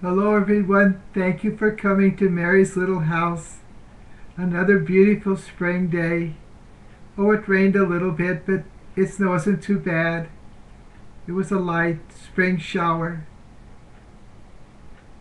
Hello everyone, thank you for coming to Mary's Little House. Another beautiful spring day. Oh, it rained a little bit, but it wasn't too bad. It was a light spring shower.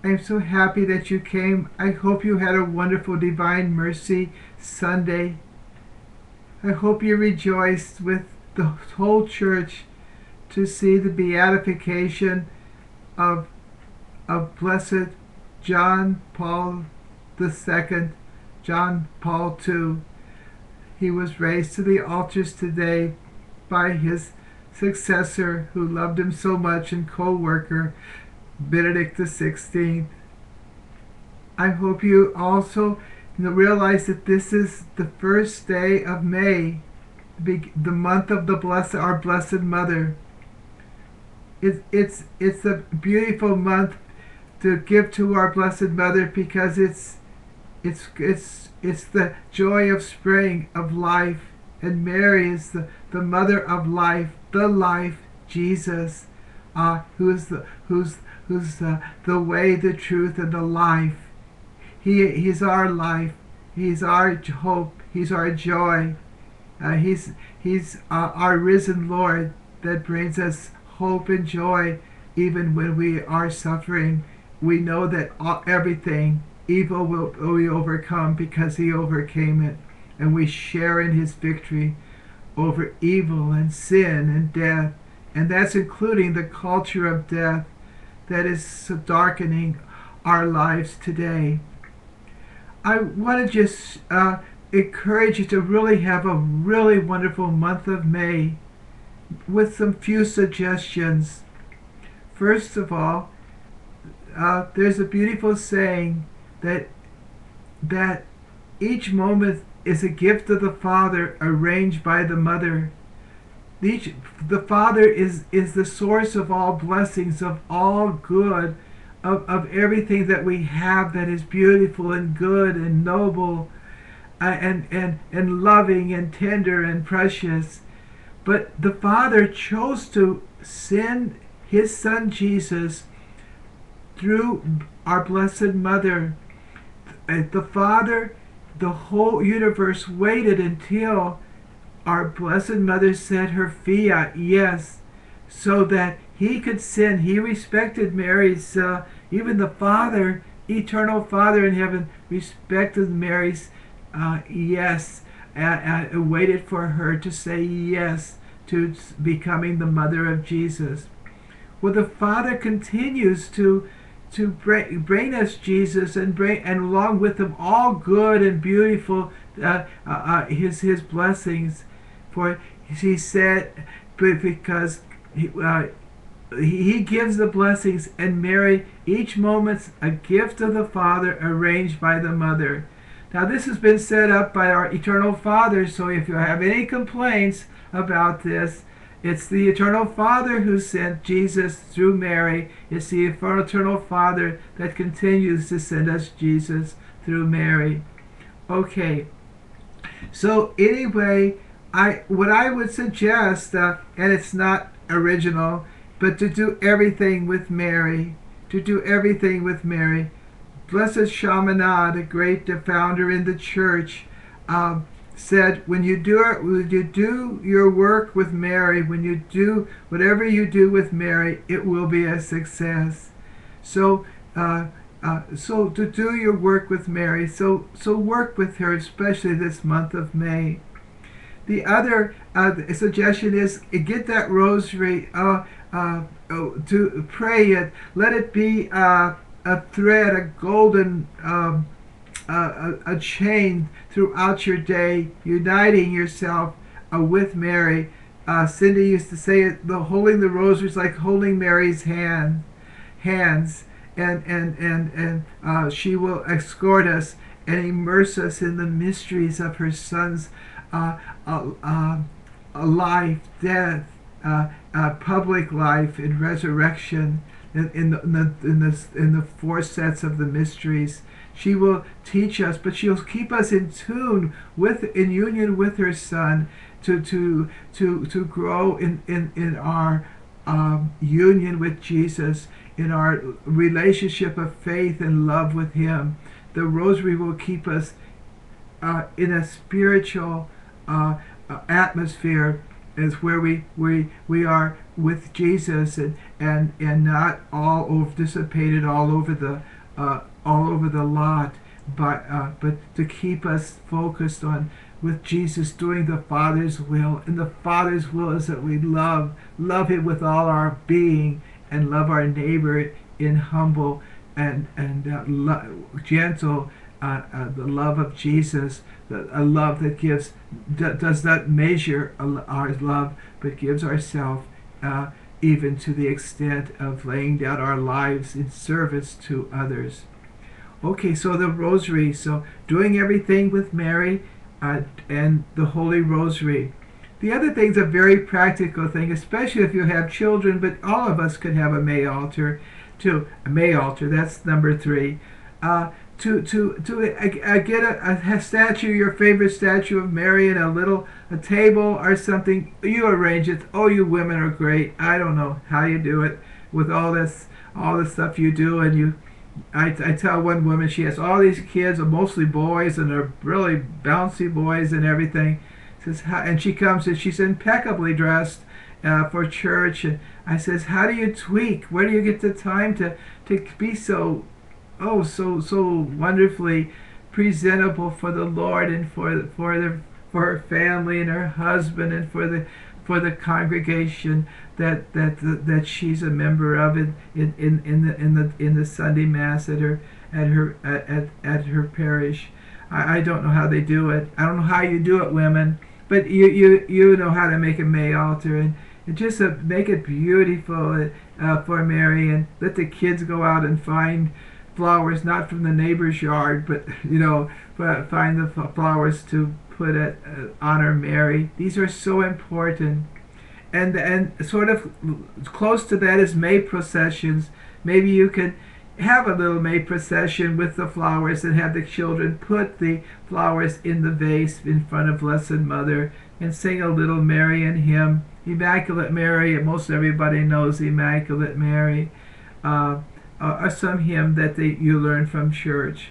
I'm so happy that you came. I hope you had a wonderful Divine Mercy Sunday. I hope you rejoiced with the whole church to see the beatification of Blessed John Paul II, John Paul II. He was raised to the altars today by his successor, who loved him so much, and co-worker, Benedict XVI. I hope you also realize that this is the first day of May, the month of our Blessed Mother. It's a beautiful month to give to our Blessed Mother, because it's the joy of spring, of life, and Mary is the mother of life, the life, Jesus, who's the way, the truth, and the life. He's our life. He's our hope. He's our joy. He's our risen Lord that brings us hope and joy even when we are suffering. We know that everything evil will be overcome because he overcame it, and we share in his victory over evil and sin and death, and that's including the culture of death that is so darkening our lives today. I want to just encourage you to really have a really wonderful month of May with some few suggestions. First of all, there's a beautiful saying that each moment is a gift of the Father arranged by the Mother. The Father is the source of all blessings, of all good, of everything that we have that is beautiful and good and noble and loving and tender and precious. But the Father chose to send his Son Jesus through our Blessed Mother. The Father, the whole universe waited until our Blessed Mother said her fiat, yes, so that he could send. He respected Mary's, even the Father, eternal Father in heaven, respected Mary's yes, and waited for her to say yes to becoming the mother of Jesus. Well, the Father continues to bring us Jesus, and along with him all good and beautiful his blessings. For he said, because he gives the blessings, and Mary, each moment's a gift of the Father arranged by the Mother. Now this has been set up by our Eternal Father, so if you have any complaints about this, it's the Eternal Father who sent Jesus through Mary. It's the Eternal Father that continues to send us Jesus through Mary. Okay, so anyway, what I would suggest, and it's not original, but to do everything with Mary. To do everything with Mary. Blessed Chaminade, a great founder in the church, said, when you do your work with Mary, when you do whatever you do with Mary, it will be a success. So to do your work with Mary, so work with her, especially this month of May. The other suggestion is get that rosary, to pray it. Let it be a thread, a golden a chain throughout your day, uniting yourself with Mary. Cindy used to say holding the rosary is like holding Mary's hands, and she will escort us and immerse us in the mysteries of her Son's life, death, public life, and resurrection. In the four sets of the mysteries, she will teach us, but she'll keep us in union with her Son, to grow in our union with Jesus, in our relationship of faith and love with Him. The Rosary will keep us in a spiritual atmosphere, is where we are with Jesus, and not all over dissipated all over the lot, but to keep us focused on with Jesus doing the Father's will. And the Father's will is that we love Him with all our being, and love our neighbor in humble and gentle, the love of Jesus, a love that does not measure our love, but gives ourselves, even to the extent of laying down our lives in service to others. Okay, so the Rosary, so doing everything with Mary, and the Holy Rosary. The other thing's a very practical thing, especially if you have children, but all of us could have a May altar, too. A May altar, that's number 3. To get a statue, your favorite statue of Mary, and a table or something. You arrange it. Oh, you women are great. I don't know how you do it with all this stuff you do, and I tell one woman, she has all these kids, mostly boys, and they're really bouncy boys and everything. Says, and she comes and she's impeccably dressed for church. And I says, how do you tweak? Where do you get the time to be so wonderfully presentable for the Lord, and for her family and her husband, and for the congregation that she's a member of in the Sunday Mass at her parish. I don't know how they do it. I don't know how you do it, women, but you know how to make a May altar, and just make it beautiful for Mary, and let the kids go out and find flowers, not from the neighbor's yard, but find the flowers to put at honor Mary. These are so important. And sort of close to that is May processions. Maybe you can have a little May procession with the flowers, and have the children put the flowers in the vase in front of Blessed Mother, and sing a little Marian hymn. Immaculate Mary, most everybody knows Immaculate Mary, or some hymn that you learn from church.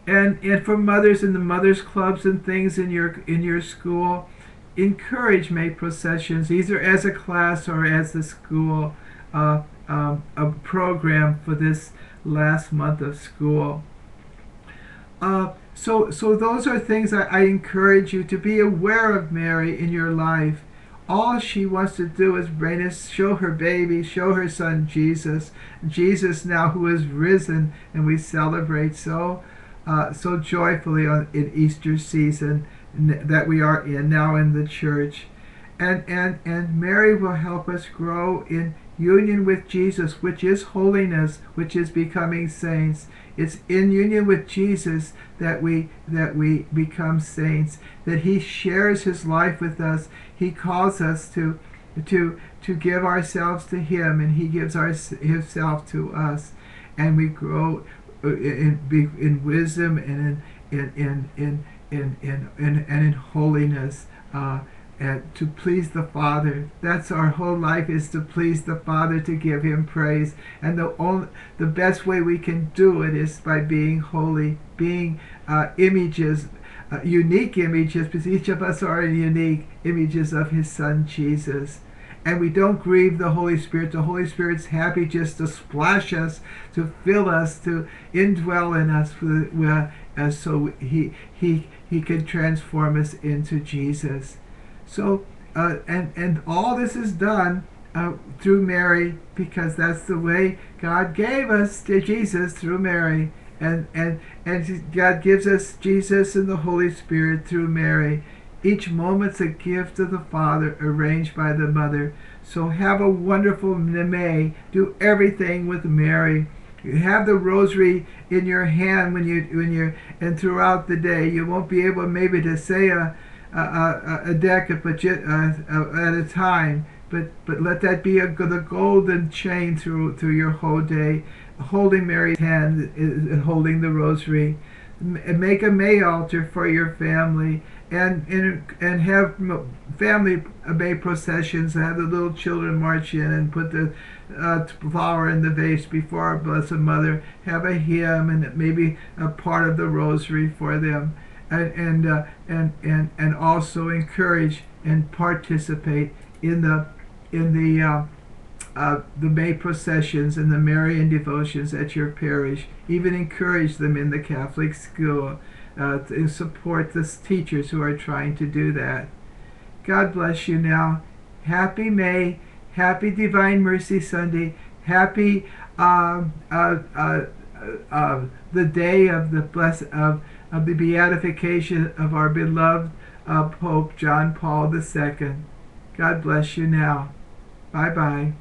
And for mothers in the mothers clubs and things in your school, encourage May processions, either as a class or as the school a program for this last month of school. So those are things I encourage you to be aware of Mary in your life. All she wants to do is show her baby, show her son Jesus now, who is risen, and we celebrate so joyfully in Easter season that we are in now in the church. And Mary will help us grow in union with Jesus, which is holiness, which is becoming saints. It's in union with Jesus that we become saints, that He shares His life with us. He calls us to give ourselves to Him, and He gives Himself to us, and we grow in wisdom and in holiness, and to please the Father. That's our whole life, is to please the Father, to give Him praise. And the best way we can do it is by being holy, being images, unique images, because each of us are unique images of His Son Jesus. And we don't grieve the Holy Spirit. The Holy Spirit's happy just to splash us, to fill us, to indwell in us, so He can transform us into Jesus. So, and all this is done through Mary, because that's the way God gave us to Jesus, through Mary. And God gives us Jesus and the Holy Spirit through Mary. Each moment's a gift of the Father, arranged by the Mother. So have a wonderful May. Do everything with Mary. You have the Rosary in your hand when you're and throughout the day. You won't be able maybe to say a decade at a time, but let that be the golden chain through your whole day, holding Mary's hand and holding the Rosary. Make a May altar for your family, and have family May processions, have the little children march in and put the flower in the vase before our Blessed Mother, have a hymn and maybe a part of the Rosary for them, and also encourage and participate in the May processions and the Marian devotions at your parish. Even encourage them in the Catholic school to support the teachers who are trying to do that. God bless you now. Happy May. Happy Divine Mercy Sunday. Happy the day of the beatification of our beloved Pope John Paul II. God bless you now. Bye-bye.